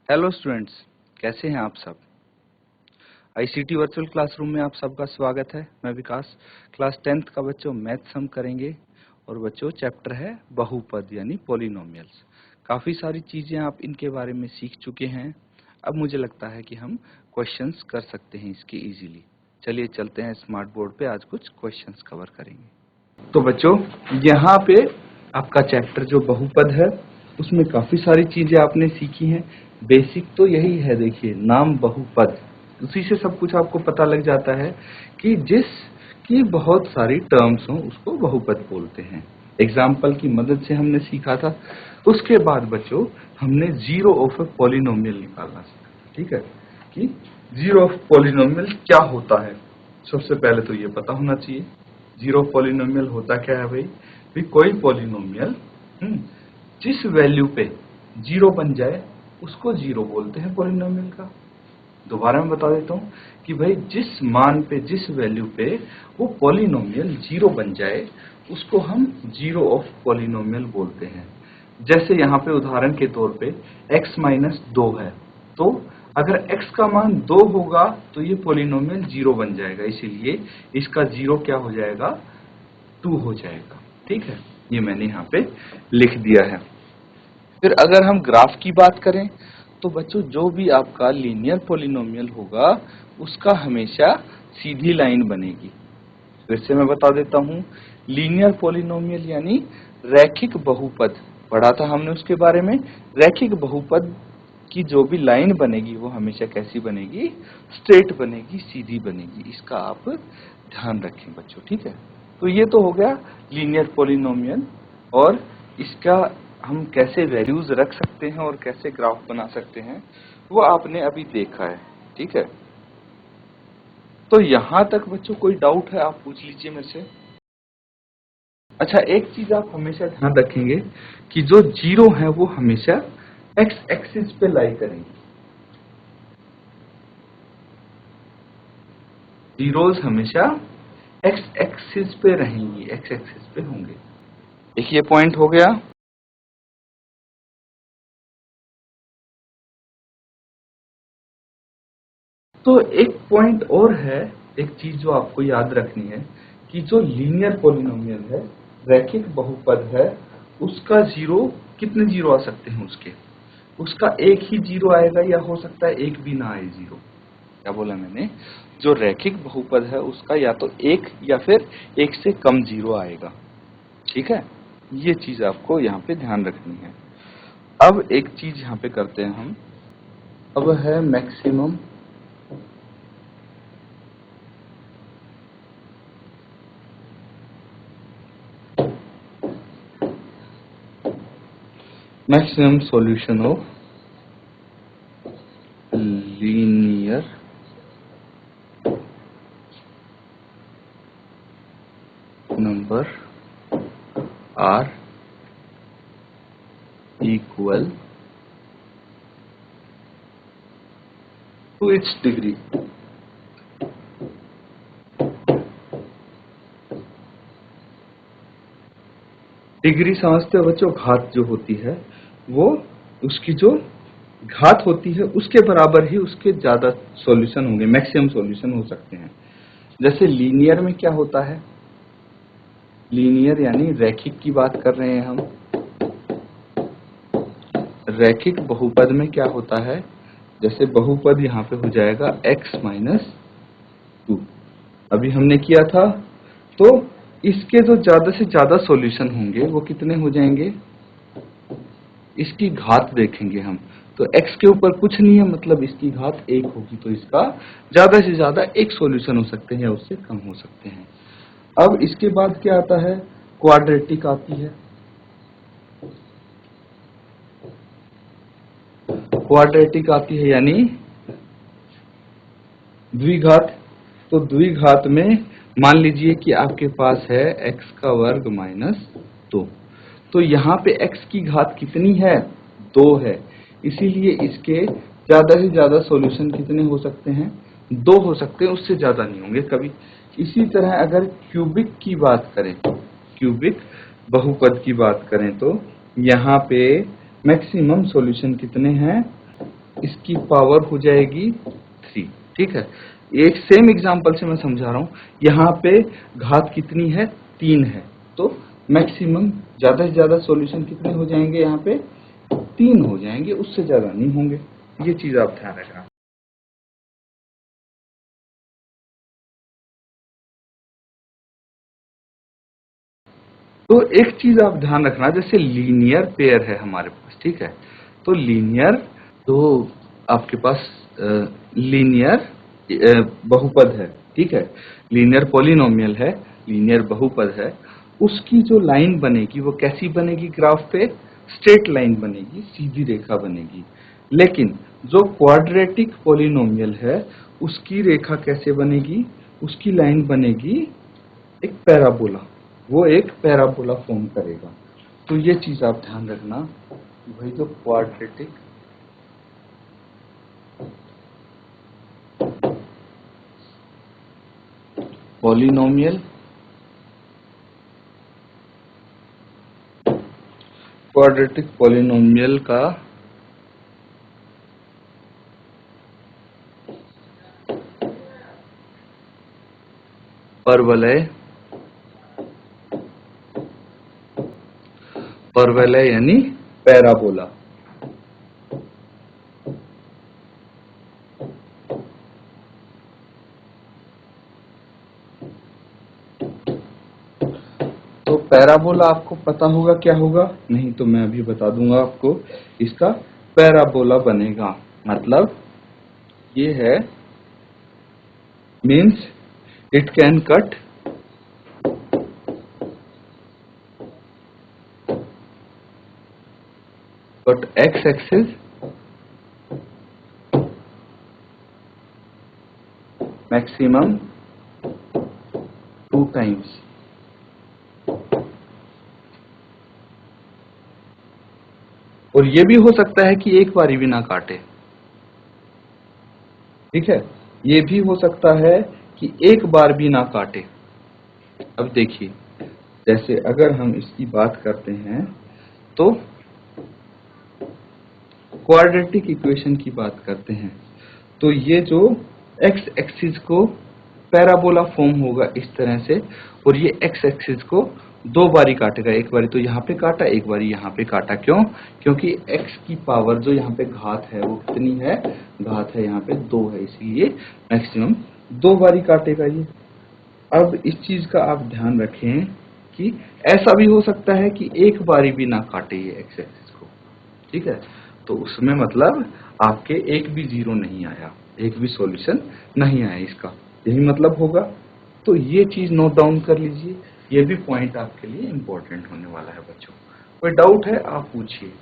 Hello students, कैसे हैं आप सब। आईसीटी वर्चुअल क्लासरूम में आप सबका स्वागत है। मैं विकास। क्लास 10th का बच्चों मैथ्स हम करेंगे और बच्चों चैप्टर है बहुपद यानी पॉलिनोमियल्स। काफ़ी सारी चीज़ें आप इनके बारे में सीख चुके हैं। अब मुझे लगता है कि हम क्वेश्चंस कर सकते हैं इसके इजीली। चलिए चलते हैं स्मार्ट बोर्ड पे, आज कुछ क्वेश्चंस कवर करेंगे। तो बच्चों यहाँ पे आपका चैप्टर जो बहुपद है उसमें काफी सारी चीजें आपने सीखी हैं। बेसिक तो यही है, देखिए नाम बहुपद, उसी से सब कुछ आपको पता लग जाता है कि जिसकी बहुत सारी टर्म्स हों उसको बहुपद बोलते हैं। एग्जाम्पल की मदद से हमने सीखा था। उसके बाद बच्चों हमने जीरो ऑफ ए पॉलिनोमियल निकालना सीखा, ठीक है, कि जीरो ऑफ पॉलिनोमियल क्या होता है। सबसे पहले तो ये पता होना चाहिए जीरो पॉलिनोमियल होता क्या है। भाई कोई पॉलिनोमियल जिस वैल्यू पे जीरो बन जाए उसको जीरो बोलते हैं पॉलिनोमियल का। दोबारा मैं बता देता हूं कि भाई जिस मान पे, जिस वैल्यू पे वो पॉलिनोमियल जीरो बन जाए उसको हम जीरो ऑफ पॉलिनोमियल बोलते हैं। जैसे यहाँ पे उदाहरण के तौर पे x माइनस 2 है, तो अगर x का मान 2 होगा तो ये पॉलिनोमियल जीरो बन जाएगा, इसीलिए इसका जीरो क्या हो जाएगा, 2 हो जाएगा। ठीक है, ये मैंने यहाँ पे लिख दिया है। फिर अगर हम ग्राफ की बात करें तो बच्चों जो भी आपका लीनियर पॉलिनोमियल होगा उसका हमेशा सीधी लाइन बनेगी। फिर से मैं बता देता हूं, लीनियर पॉलिनोमियल यानी रैखिक बहुपद, पढ़ा था हमने उसके बारे में। रैखिक बहुपद की जो भी लाइन बनेगी वो हमेशा कैसी बनेगी, स्ट्रेट बनेगी, सीधी बनेगी। इसका आप ध्यान रखें बच्चों, ठीक है। तो ये तो हो गया लीनियर पॉलिनोमियल, और इसका हम कैसे वैल्यूज रख सकते हैं और कैसे ग्राफ बना सकते हैं वो आपने अभी देखा है, ठीक है। तो यहां तक बच्चों कोई डाउट है आप पूछ लीजिए मेरे से। अच्छा, एक चीज आप हमेशा ध्यान रखेंगे कि जो जीरो है वो हमेशा एक्स एक्सिस पे लाई करेंगे। जीरोस हमेशा एक्स एक्सिस पे रहेंगी, एक्स एक्सिस पे होंगे। एक ये पॉइंट हो गया। तो एक पॉइंट और है, एक चीज जो आपको याद रखनी है कि जो लीनियर पॉलिनोमियल है, रैखिक बहुपद है, उसका जीरो, कितने जीरो आ सकते हैं उसका एक ही जीरो आएगा या हो सकता है एक भी ना आए जीरो। क्या बोला मैंने, जो रैखिक बहुपद है उसका या तो एक या फिर एक से कम जीरो आएगा, ठीक है। ये चीज आपको यहाँ पे ध्यान रखनी है। अब एक चीज यहाँ पे करते हैं हम, अब है maximum solution of linear number are equal to its degree। Degree समझते हो बच्चों, घात जो होती है वो, उसकी जो घात होती है उसके बराबर ही उसके ज्यादा सॉल्यूशन होंगे, मैक्सिमम सॉल्यूशन हो सकते हैं। जैसे लीनियर में क्या होता है, लीनियर यानी रैखिक की बात कर रहे हैं हम। रैखिक बहुपद में क्या होता है, जैसे बहुपद यहाँ पे हो जाएगा x माइनस 2, अभी हमने किया था। तो इसके जो ज्यादा से ज्यादा सॉल्यूशन होंगे वो कितने हो जाएंगे, इसकी घात देखेंगे हम, तो x के ऊपर कुछ नहीं है, मतलब इसकी घात 1 होगी, तो इसका ज्यादा से ज्यादा एक सॉल्यूशन हो सकते हैं या उससे कम हो सकते हैं। अब इसके बाद क्या आता है, क्वाड्रेटिक आती है। क्वाड्रेटिक आती है यानी द्विघात। तो द्विघात में मान लीजिए कि आपके पास है x का वर्ग माइनस 2, तो यहाँ पे x की घात कितनी है, 2 है, इसीलिए इसके ज्यादा से ज्यादा सॉल्यूशन कितने हो सकते हैं, 2 हो सकते हैं, उससे ज्यादा नहीं होंगे कभी। इसी तरह अगर क्यूबिक की बात करें, क्यूबिक बहुपद की बात करें, तो यहाँ पे मैक्सिमम सॉल्यूशन कितने हैं, इसकी पावर हो जाएगी 3। ठीक है, एक सेम एग्जांपल से मैं समझा रहा हूं। यहाँ पे घात कितनी है, 3 है, तो मैक्सिमम ज्यादा से ज्यादा सॉल्यूशन कितने हो जाएंगे, यहाँ पे 3 हो जाएंगे, उससे ज्यादा नहीं होंगे। ये चीज आप ध्यान रखना। तो एक चीज आप ध्यान रखना, जैसे लीनियर पेयर है हमारे पास, ठीक है, तो लीनियर, तो आपके पास लीनियर बहुपद है, ठीक है, लीनियर पॉलिनोमियल है, लीनियर बहुपद है, उसकी जो लाइन बनेगी वो कैसी बनेगी, ग्राफ पे स्ट्रेट लाइन बनेगी, सीधी रेखा बनेगी। लेकिन जो क्वाड्रेटिक पॉलिनोमियल है उसकी रेखा कैसे बनेगी, उसकी लाइन बनेगी एक पैराबोला, वो एक पैराबोला फॉर्म करेगा। तो ये चीज आप ध्यान रखना कि भाई जो क्वाड्रेटिक पॉलिनोमियल, क्वाड्रेटिक पॉलिनोमियल का परवलय, परवलय यानी पैराबोला, तो पैराबोला आपको पता होगा क्या होगा, नहीं तो मैं अभी बता दूंगा आपको। इसका पैराबोला बनेगा, मतलब ये है, means it can cut x axis maximum 2 times, और ये भी हो सकता है कि एक बारी भी ना काटे। ठीक है, ये भी हो सकता है कि एक बार भी ना काटे। अब देखिए, जैसे अगर हम इसकी बात करते हैं तो क्वाड्रेटिक इक्वेशन की बात करते हैं, तो ये जो x एक्सिस को पैराबोला फॉर्म होगा इस तरह से, और ये x एक्सिस को दो बारी काटेगा, एक बारी तो यहाँ पे काटा, एक बारी यहाँ पे काटा। क्यों? क्योंकि x की पावर जो यहाँ पे घात है वो कितनी है, घात है यहाँ पे 2 है, इसलिए मैक्सिमम 2 बारी काटेगा ये। अब इस चीज का आप ध्यान रखें कि ऐसा भी हो सकता है कि एक बारी भी ना काटे ये x एक्सिस को, ठीक है, तो उसमें मतलब आपके एक भी जीरो नहीं आया, एक भी सॉल्यूशन नहीं आया इसका, यही मतलब होगा। तो ये चीज नोट डाउन कर लीजिए, ये भी पॉइंट आपके लिए इंपॉर्टेंट होने वाला है बच्चों। कोई डाउट है आप पूछिए।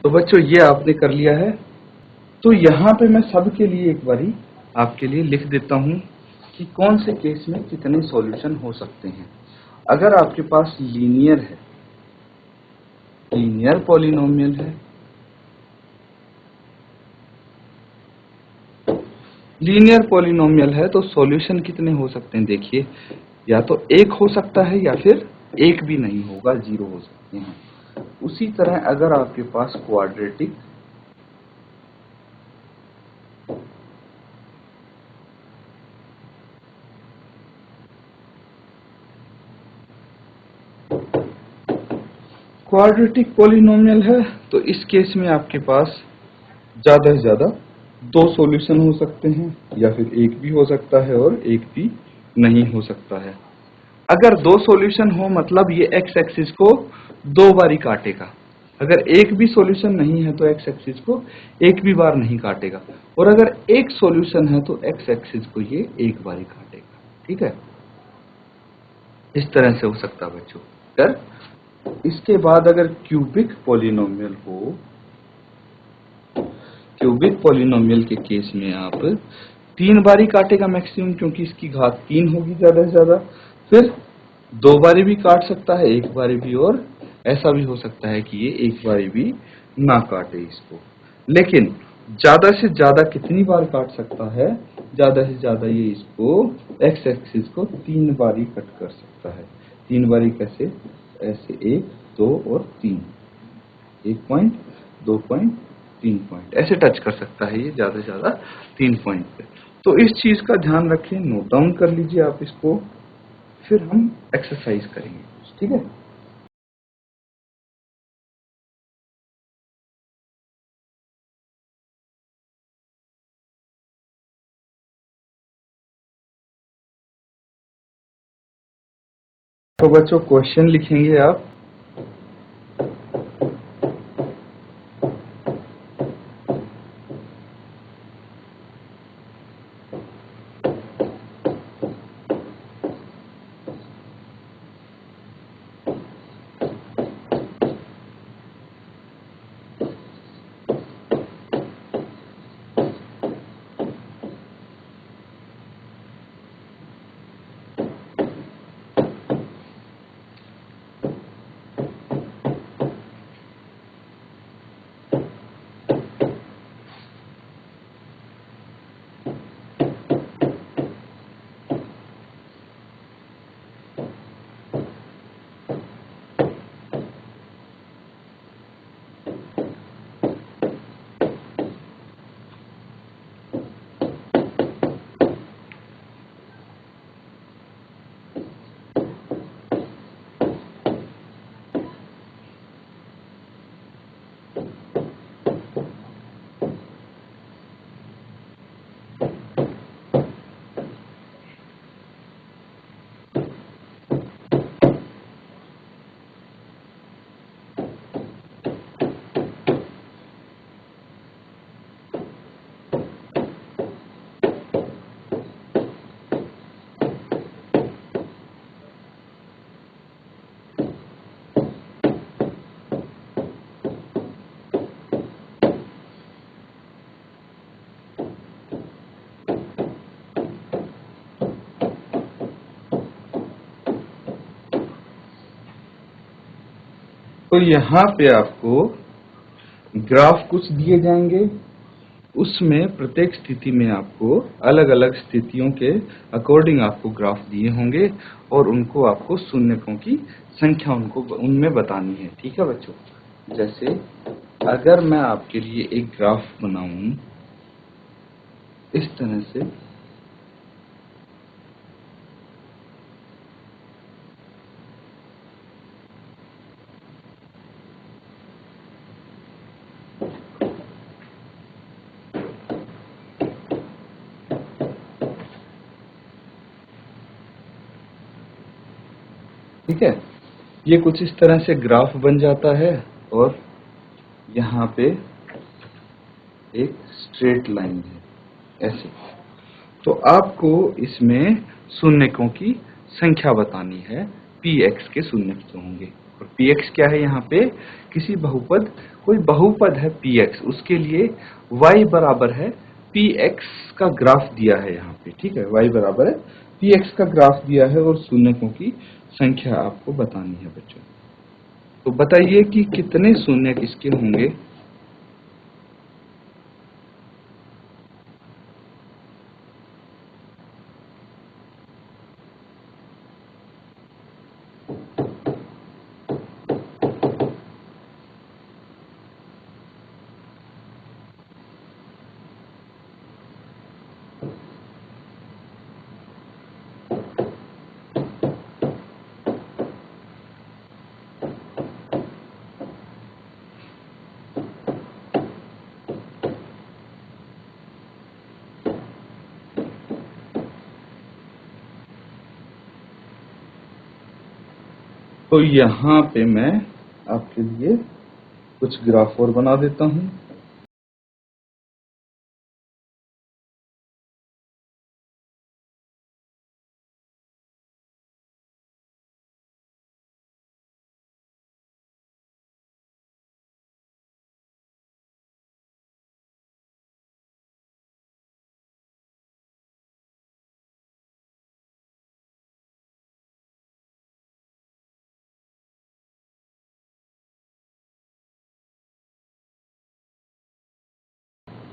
तो बच्चों ये आपने कर लिया है, तो यहाँ पे मैं सबके लिए एक बारी आपके लिए लिख देता हूँ कि कौन से केस में कितने सॉल्यूशन हो सकते हैं। अगर आपके पास लीनियर है, लीनियर पॉलिनोमियल है, लीनियर पॉलिनोमियल है, तो सॉल्यूशन कितने हो सकते हैं, देखिए, या तो एक हो सकता है या फिर एक भी नहीं होगा, जीरो हो सकते हैं। उसी तरह अगर आपके पास क्वाड्रेटिक क्वाड्रेटिक पॉलिनोमियल है, तो इस केस में आपके पास ज्यादा से ज्यादा दो सॉल्यूशन हो सकते हैं या फिर एक भी हो सकता है और एक भी नहीं हो सकता है। अगर दो सॉल्यूशन हो मतलब ये एक्स एक्सिस को दो बारी काटेगा। अगर एक भी सॉल्यूशन नहीं है तो एक्स एक्सिस को एक भी बार नहीं काटेगा, और अगर एक सॉल्यूशन है तो एक्स एक्सिस को ये एक बारी काटेगा। ठीक है, इस तरह से हो सकता है बच्चों। अगर इसके बाद अगर क्यूबिक पॉलिनोमियल हो, क्यूबिक पॉलिनोमियल के केस में आप तीन बारी काटेगा मैक्सिमम, क्योंकि इसकी घात 3 होगी ज्यादा से ज्यादा। फिर दो बारी भी काट सकता है, एक बारी भी, और ऐसा भी हो सकता है कि ये एक बारी भी ना काटे इसको। लेकिन ज्यादा से ज्यादा कितनी बार काट सकता है? ज्यादा से ज्यादा ये इसको एक्स एक्सिस को 3 बारी कट कर सकता है। 3 बारी कैसे? ऐसे 1, 2 और 3, 1 पॉइंट, 2 पॉइंट, 3 पॉइंट, ऐसे टच कर सकता है ये ज्यादा से ज्यादा 3 पॉइंट पे। तो इस चीज का ध्यान रखें, नोट डाउन कर लीजिए आप इसको, फिर हम एक्सरसाइज करेंगे। ठीक है, तो बच्चों क्वेश्चन लिखेंगे आप। तो यहाँ पे आपको ग्राफ कुछ दिए जाएंगे, उसमें प्रत्येक स्थिति में आपको अलग अलग स्थितियों के अकॉर्डिंग आपको ग्राफ दिए होंगे, और उनको आपको शून्यकों की संख्या उनको उनमें बतानी है। ठीक है बच्चों, जैसे अगर मैं आपके लिए एक ग्राफ बनाऊं इस तरह से, ठीक है, ये कुछ इस तरह से ग्राफ बन जाता है, और यहाँ पे एक स्ट्रेट लाइन है ऐसे। तो आपको इसमें शून्यकों की संख्या बतानी है, px के शून्यक जो होंगे। और px क्या है? यहाँ पे किसी बहुपद, कोई बहुपद है px, उसके लिए y बराबर है px का ग्राफ दिया है यहाँ पे। ठीक है, y बराबर है px का ग्राफ दिया है, और शून्यकों की संख्या आपको बतानी है बच्चों। तो बताइए कि कितने शून्यक इसके होंगे? तो यहाँ पे मैं आपके लिए कुछ ग्राफ और बना देता हूँ।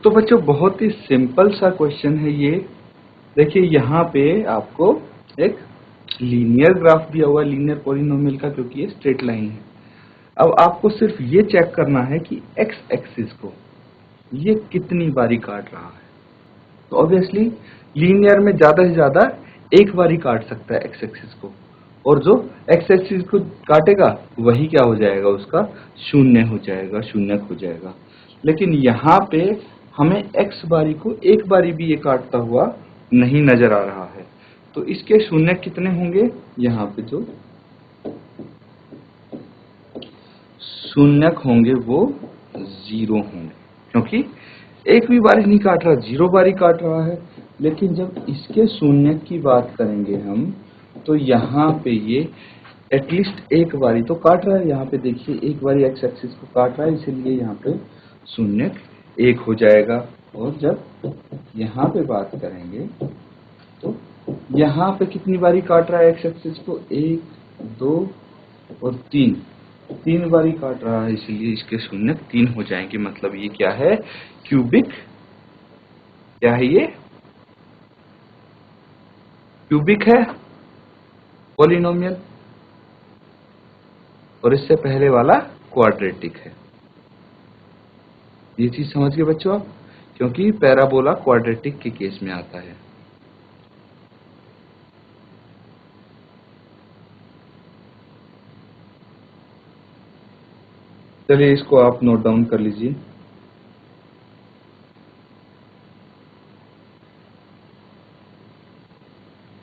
तो बच्चों बहुत ही सिंपल सा क्वेश्चन है ये। देखिए यहाँ पे आपको एक लीनियर ग्राफ दिया हुआ है, लीनियर पॉलिनोमियल का, क्योंकि ये स्ट्रेट लाइन है। अब आपको सिर्फ ये चेक करना है कि एक्स एक्सिस को ये कितनी बारी काट रहा है। तो ऑब्वियसली लीनियर में ज्यादा से ज्यादा एक बारी काट सकता है एक्स एक्सिस को, और जो एक्स एक्सिस को काटेगा वही क्या हो जाएगा, उसका शून्य हो जाएगा, शून्यक हो जाएगा। लेकिन यहाँ पे हमें एक्स बारी को एक बारी भी ये काटता हुआ नहीं नजर आ रहा है। तो इसके शून्य कितने होंगे, यहाँ पे जो शून्यक होंगे वो 0 होंगे, क्योंकि एक भी बारी नहीं काट रहा, 0 बारी काट रहा है। लेकिन जब इसके शून्यक की बात करेंगे हम, तो यहाँ पे ये एटलीस्ट एक बारी तो काट रहा है। यहाँ पे देखिए एक बारी एक्स एक्सिस को काट रहा है, इसीलिए यहाँ पे शून्यक 1 हो जाएगा। और जब यहाँ पे बात करेंगे तो यहाँ पे कितनी बारी काट रहा है एक्स एक्सिस को, 1, 2 और 3 बारी काट रहा है, इसलिए इसके शून्यक 3 हो जाएंगे। मतलब ये क्या है, क्यूबिक, क्या है ये, क्यूबिक है पॉलिनोमियल, और इससे पहले वाला क्वाड्रेटिक है। ये चीज समझ गए बच्चों आप, क्योंकि पैराबोला क्वाड्रेटिक के केस में आता है। चलिए इसको आप नोट डाउन कर लीजिए।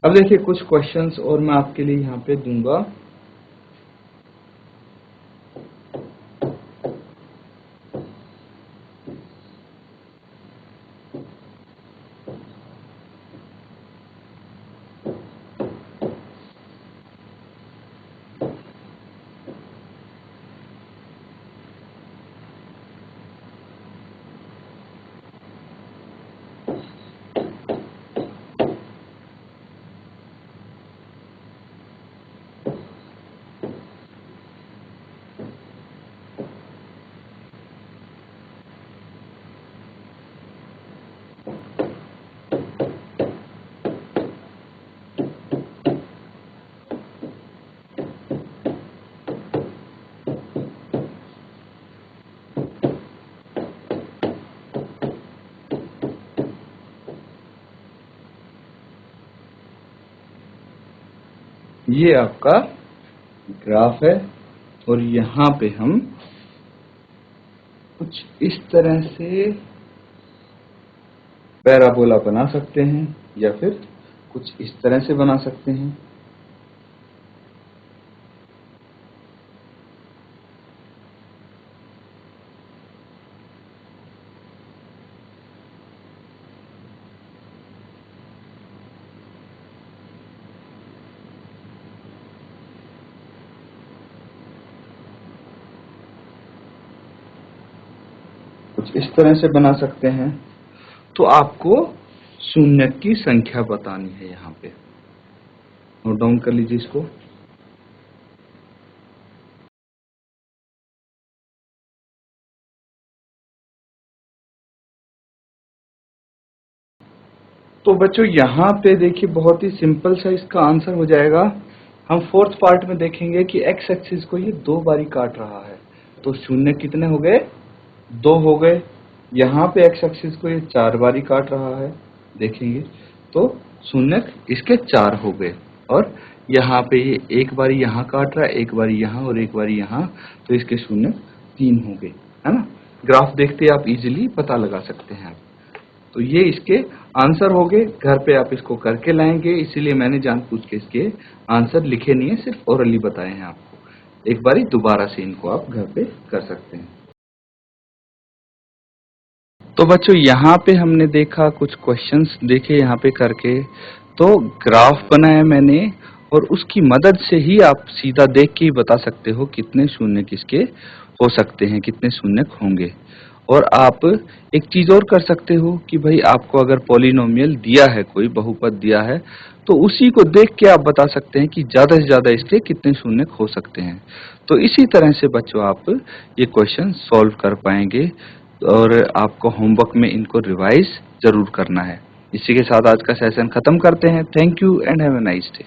अब देखिए कुछ क्वेश्चंस और मैं आपके लिए यहाँ पे दूंगा। ये आपका ग्राफ है, और यहाँ पे हम कुछ इस तरह से पैराबोला बना सकते हैं, या फिर कुछ इस तरह से बना सकते हैं। कुछ इस तरह से बना सकते हैं। तो आपको शून्य की संख्या बतानी है, यहाँ पे नोट डाउन कर लीजिए इसको। तो बच्चों यहाँ पे देखिए बहुत ही सिंपल सा इसका आंसर हो जाएगा। हम फोर्थ पार्ट में देखेंगे कि एक्स एक्सिस को ये 2 बारी काट रहा है, तो शून्य कितने हो गए, 2 हो गए। यहाँ पे एक्स एक्सिस को ये 4 बारी काट रहा है, देखेंगे तो शून्य इसके 4 हो गए। और यहाँ पे ये एक बारी यहाँ काट रहा है, एक बारी यहाँ और एक बारी यहाँ, तो इसके शून्य 3 हो गए, है ना। ग्राफ देखते आप इजीली पता लगा सकते हैं आप। तो ये इसके आंसर हो गए। घर पे आप इसको करके लाएंगे, इसीलिए मैंने जानबूझ के इसके आंसर लिखे नहीं है, सिर्फ ओरली बताए हैं आपको। एक बारी दोबारा से इनको आप घर पे कर सकते हैं। तो बच्चों यहाँ पे हमने देखा, कुछ क्वेश्चंस देखे यहाँ पे करके। तो ग्राफ बनाया मैंने और उसकी मदद से ही आप सीधा देख के ही बता सकते हो कितने शून्य किसके हो सकते हैं, कितने शून्य होंगे। और आप एक चीज और कर सकते हो कि भाई आपको अगर पॉलिनोमियल दिया है, कोई बहुपद दिया है, तो उसी को देख के आप बता सकते हैं कि ज्यादा से ज्यादा इसके कितने शून्य हो सकते हैं। तो इसी तरह से बच्चों आप ये क्वेश्चन सॉल्व कर पाएंगे और आपको होमवर्क में इनको रिवाइज जरूर करना है। इसी के साथ आज का सेशन खत्म करते हैं। Thank you and have a nice day.